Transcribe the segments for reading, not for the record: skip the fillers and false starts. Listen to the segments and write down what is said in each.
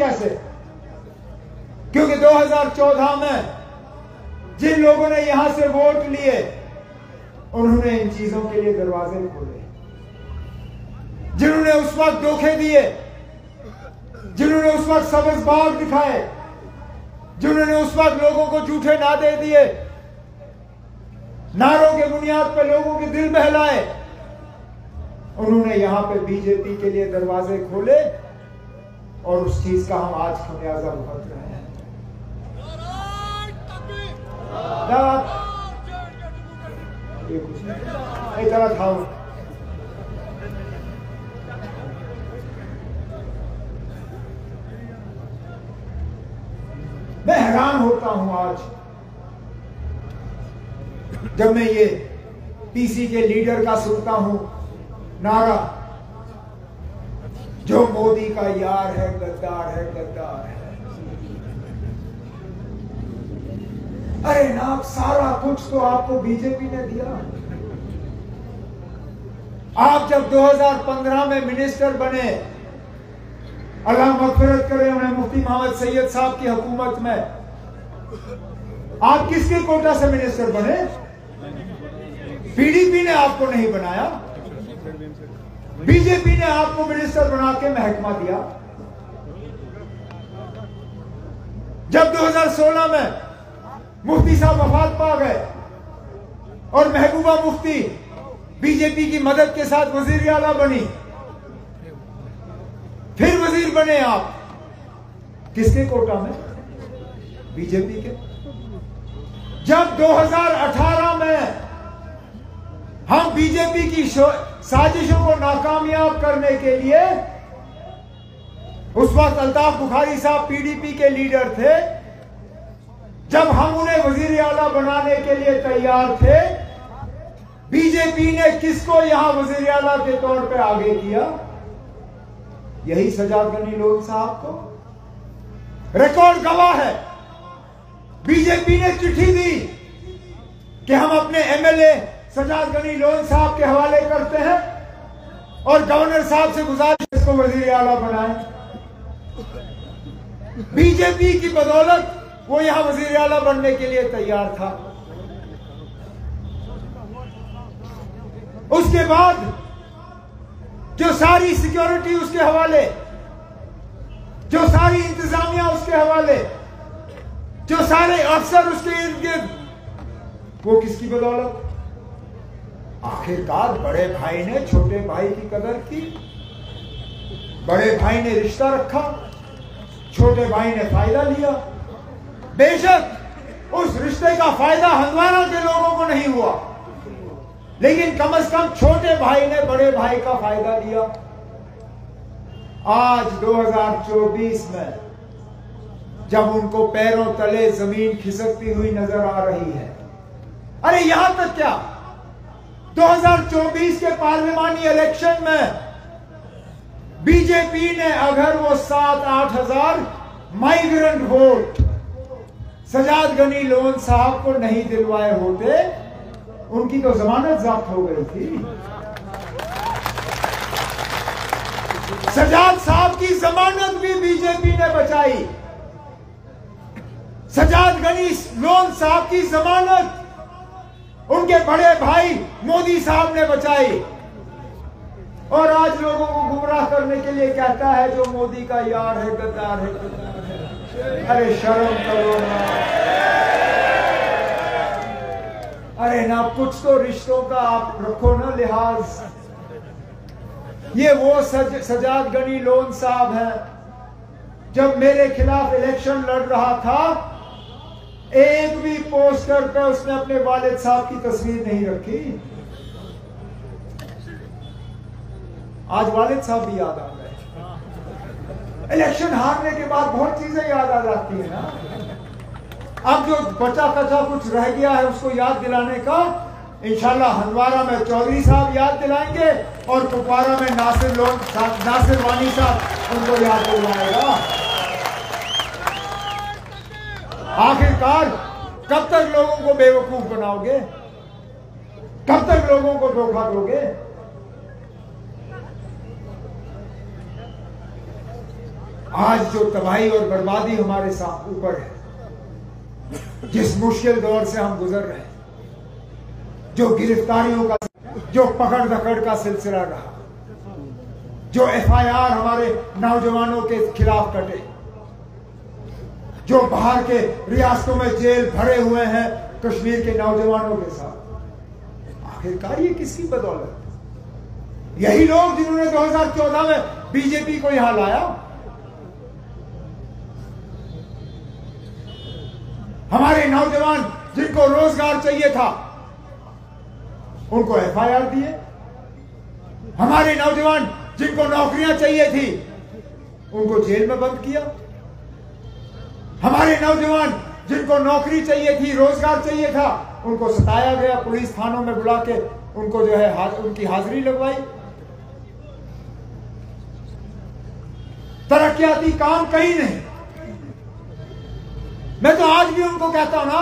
कैसे? क्योंकि 2014 में जिन लोगों ने यहां से वोट लिए उन्होंने इन चीजों के लिए दरवाजे खोले। जिन्होंने उस वक्त धोखे दिए, जिन्होंने उस वक्त सब्ज बाग दिखाए, जिन्होंने उस वक्त लोगों को झूठे नादे दिए, नारों के बुनियाद पर लोगों के दिल बहलाए, उन्होंने यहां पे बीजेपी के लिए दरवाजे खोले और उस चीज का हम आज खमियाजा भुगत रहे हैं। ये कुछ नहीं, एक तरह खाओ। मैं हैरान होता हूं आज जब मैं ये पीसी के लीडर का सुनता हूं नारा, जो मोदी का यार है गद्दार है, गद्दार है। अरे ना, सारा कुछ तो आपको बीजेपी ने दिया। आप जब 2015 में मिनिस्टर बने, अल्लाह मग़फ़िरत करे उन्हें, मुफ्ती मोहम्मद सैयद साहब की हुकूमत में, आप किसके कोटा से मिनिस्टर बने? पीडीपी ने आपको नहीं बनाया, बीजेपी ने आपको मिनिस्टर बना के महकमा दिया। जब 2016 में मुफ्ती साहब वफात पा गए और महबूबा मुफ्ती बीजेपी की मदद के साथ वजीर आला बनी, फिर वजीर बने आप, किसके कोटा में? बीजेपी के। जब 2018 में हम बीजेपी की साजिशों को नाकामयाब करने के लिए, उस वक्त अल्ताफ बुखारी साहब पीडीपी के लीडर थे, जब हम उन्हें वजीर आला बनाने के लिए तैयार थे, बीजेपी ने किसको यहां वजीर आला के तौर पे आगे किया? यही सजाद गनी लोन साहब को। रिकॉर्ड गवाह है, बीजेपी ने चिट्ठी दी कि हम अपने एमएलए सजाद गनी लोन साहब के हवाले करते हैं और गवर्नर साहब से गुजारिश इसको वजीर आला बनाएं। बीजेपी की बदौलत वो यहां वजीर आला बनने के लिए तैयार था। उसके बाद जो सारी सिक्योरिटी उसके हवाले, जो सारी इंतजामिया उसके हवाले, जो सारे अफसर उसके इर्द गिर्द, वो किसकी बदौलत? आखिरकार बड़े भाई ने छोटे भाई की कदर की, बड़े भाई ने रिश्ता रखा, छोटे भाई ने फायदा लिया। बेशक उस रिश्ते का फायदा हंदवारा के लोगों को नहीं हुआ, लेकिन कम से कम छोटे भाई ने बड़े भाई का फायदा लिया। आज 2024 में जब उनको पैरों तले जमीन खिसकती हुई नजर आ रही है, अरे यहां तक क्या, 2024 के पार्लिमानी इलेक्शन में बीजेपी ने अगर वो 7-8 हजार माइग्रेंट वोट सजाद गनी लोन साहब को नहीं दिलवाए होते, उनकी तो जमानत जब्त हो गई थी। सजाद साहब की जमानत भी बीजेपी ने बचाई। सजाद गनी लोन साहब की जमानत उनके बड़े भाई मोदी साहब ने बचाई। और आज लोगों को गुमराह करने के लिए कहता है जो मोदी का यार है गद्दार है, गद्दार है। अरे शर्म करो ना, अरे ना, कुछ तो रिश्तों का आप रखो ना लिहाज। ये वो सजाद गनी लोन साहब है, जब मेरे खिलाफ इलेक्शन लड़ रहा था, एक भी पोस्टर पे उसने अपने वालिद साहब की तस्वीर नहीं रखी। आज वालिद साहब भी याद आ गए। इलेक्शन हारने के बाद बहुत चीजें याद आ जाती है ना। अब जो बचा कचा कुछ रह गया है उसको याद दिलाने का इंशाल्लाह हंदवारा में चौधरी साहब याद दिलाएंगे और कुपवारा में नासिर वानी साहब उनको याद दिलाएगा। आखिरकार कब तक लोगों को बेवकूफ बनाओगे? कब तक लोगों को धोखा दोगे? आज जो तबाही और बर्बादी हमारे साथ ऊपर है, जिस मुश्किल दौर से हम गुजर रहे हैं, जो गिरफ्तारियों का, जो पकड़ धकड़ का सिलसिला रहा, जो FIR हमारे नौजवानों के खिलाफ कटे, जो बाहर के रियासतों में जेल भरे हुए हैं कश्मीर के नौजवानों के साथ, आखिरकार ये किसकी बदौलत? यही लोग जिन्होंने 2014 में बीजेपी को यहां लाया। हमारे नौजवान जिनको रोजगार चाहिए था उनको FIR दिए, हमारे नौजवान जिनको नौकरियां चाहिए थी उनको जेल में बंद किया, हमारे नौजवान जिनको नौकरी चाहिए थी, रोजगार चाहिए था, उनको सताया गया, पुलिस थानों में बुला के उनको जो है उनकी हाजिरी लगवाई। तरक्याती काम कहीं नहीं। मैं तो आज भी उनको कहता हूं ना,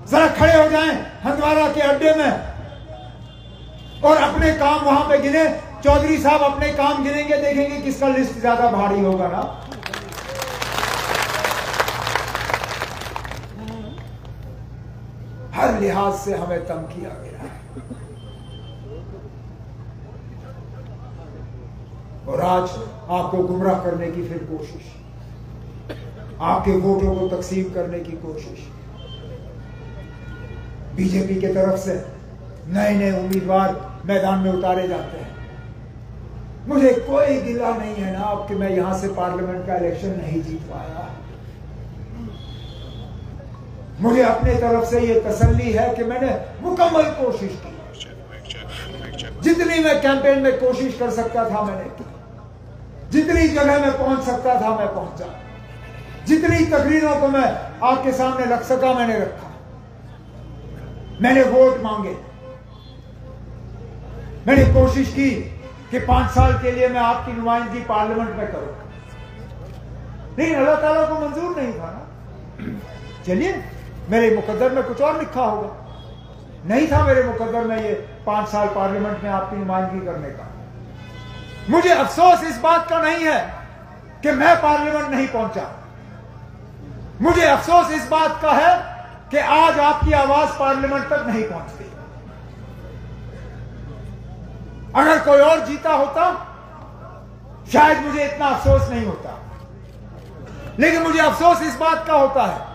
जरा खड़े हो जाएं हंदवाड़ा के अड्डे में और अपने काम वहां पे गिने। चौधरी साहब अपने काम गिनेंगे, देखेंगे किसका लिस्ट ज्यादा भारी होगा ना। हर लिहाज से हमें तंग किया गया है और आज आपको गुमराह करने की फिर कोशिश, आपके वोटों को तकसीम करने की कोशिश। बीजेपी के तरफ से नए नए उम्मीदवार मैदान में उतारे जाते हैं। मुझे कोई गिला नहीं है ना कि मैं यहां से पार्लियामेंट का इलेक्शन नहीं जीत पाया। मुझे अपने तरफ से यह तसल्ली है कि मैंने मुकम्मल कोशिश की, जितनी मैं कैंपेन में कोशिश कर सकता था मैंने की, जितनी जगह में पहुंच सकता था मैं पहुंचा, जितनी तकरीरों को मैं आपके सामने रख सका मैंने रखा। मैंने वोट मांगे, मैंने कोशिश की कि 5 साल के लिए मैं आपकी नुमाइंदगी पार्लियामेंट में करूं, लेकिन अल्लाह ताला को मंजूर नहीं था ना। चलिए, मेरे मुकद्दर में कुछ और लिखा होगा, नहीं था मेरे मुकद्दर में ये 5 साल पार्लियामेंट में आपकी नुमाइंदगी करने का। मुझे अफसोस इस बात का नहीं है कि मैं पार्लियामेंट नहीं पहुंचा, मुझे अफसोस इस बात का है कि आज आपकी आवाज पार्लियामेंट तक नहीं पहुंचती। अगर कोई और जीता होता शायद मुझे इतना अफसोस नहीं होता, लेकिन मुझे अफसोस इस बात का होता है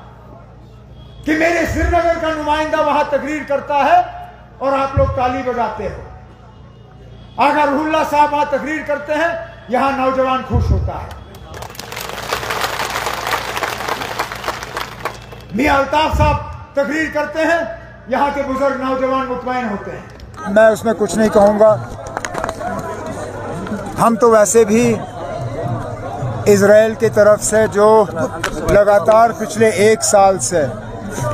कि मेरे श्रीनगर का नुमाइंदा वहां तकरीर करता है और आप लोग ताली बजाते हो। अगर रुहुल्लाह साहब वहां तकरीर करते हैं, यहां नौजवान खुश होता है। मियां अल्ताफ साहब तकरीर करते हैं, यहां के बुजुर्ग नौजवान मुतमईन होते हैं। मैं उसमें कुछ नहीं कहूंगा। हम तो वैसे भी इजराइल की तरफ से जो लगातार पिछले 1 साल से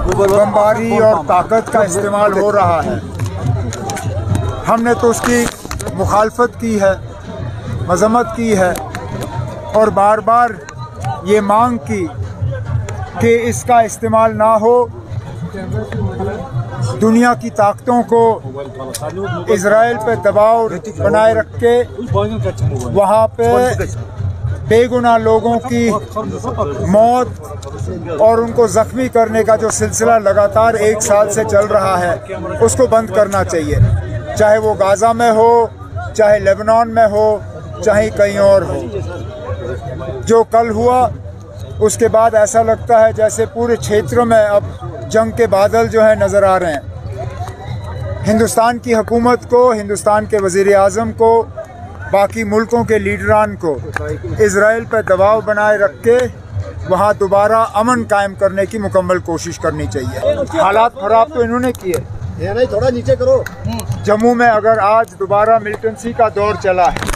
बमबारी और ताकत का इस्तेमाल हो रहा है, हमने तो उसकी मुखालफत की है, मजम्मत की है और बार बार ये मांग की कि इसका इस्तेमाल ना हो। दुनिया की ताकतों को इजराइल पे दबाव बनाए रख के वहाँ पे बेगुनाह लोगों की मौत और उनको ज़ख्मी करने का जो सिलसिला लगातार 1 साल से चल रहा है, उसको बंद करना चाहिए। चाहे वो गाज़ा में हो, चाहे लेबनान में हो, चाहे कहीं और हो। जो कल हुआ उसके बाद ऐसा लगता है जैसे पूरे क्षेत्र में अब जंग के बादल जो है नज़र आ रहे हैं। हिंदुस्तान की हुकूमत को, हिंदुस्तान के वज़ीर आज़म को, बाकी मुल्कों के लीडरान को इजराइल पर दबाव बनाए रख के वहाँ दोबारा अमन कायम करने की मुकम्मल कोशिश करनी चाहिए। हालात ख़राब तो इन्होंने किए, नहीं थोड़ा नीचे करो। जम्मू में अगर आज दोबारा मिलिटेंसी का दौर चला है,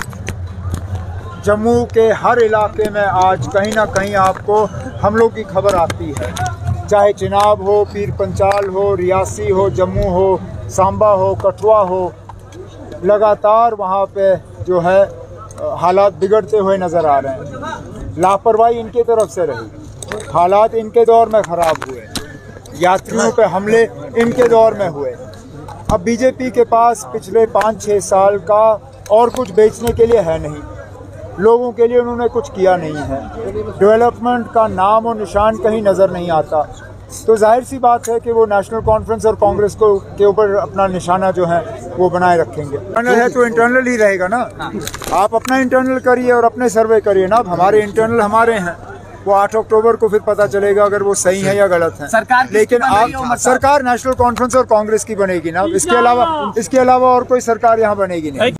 जम्मू के हर इलाके में आज कहीं ना कहीं आपको हमलों की खबर आती है, चाहे चिनाब हो, पीर पंचाल हो, रियासी हो, जम्मू हो, सांबा हो, कठुआ हो, लगातार वहाँ पे जो है हालात बिगड़ते हुए नज़र आ रहे हैं। लापरवाही इनके तरफ से रही, हालात इनके दौर में ख़राब हुए, यात्रियों पे हमले इनके दौर में हुए। अब बीजेपी के पास पिछले 5-6 साल का और कुछ बेचने के लिए है नहीं। लोगों के लिए उन्होंने कुछ किया नहीं है। डेवलपमेंट का नाम और निशान कहीं नज़र नहीं आता। तो जाहिर सी बात है कि वो नेशनल कॉन्फ्रेंस और कांग्रेस को के ऊपर अपना निशाना जो है वो बनाए रखेंगे। इंटरनल है तो इंटरनल ही रहेगा ना। आप अपना इंटरनल करिए और अपने सर्वे करिए ना। हमारे इंटरनल हमारे हैं, वो 8 अक्टूबर को फिर पता चलेगा अगर वो सही है या गलत है। लेकिन आप सरकार नेशनल कॉन्फ्रेंस और कांग्रेस की बनेगी ना। इसके अलावा और कोई सरकार यहाँ बनेगी नहीं।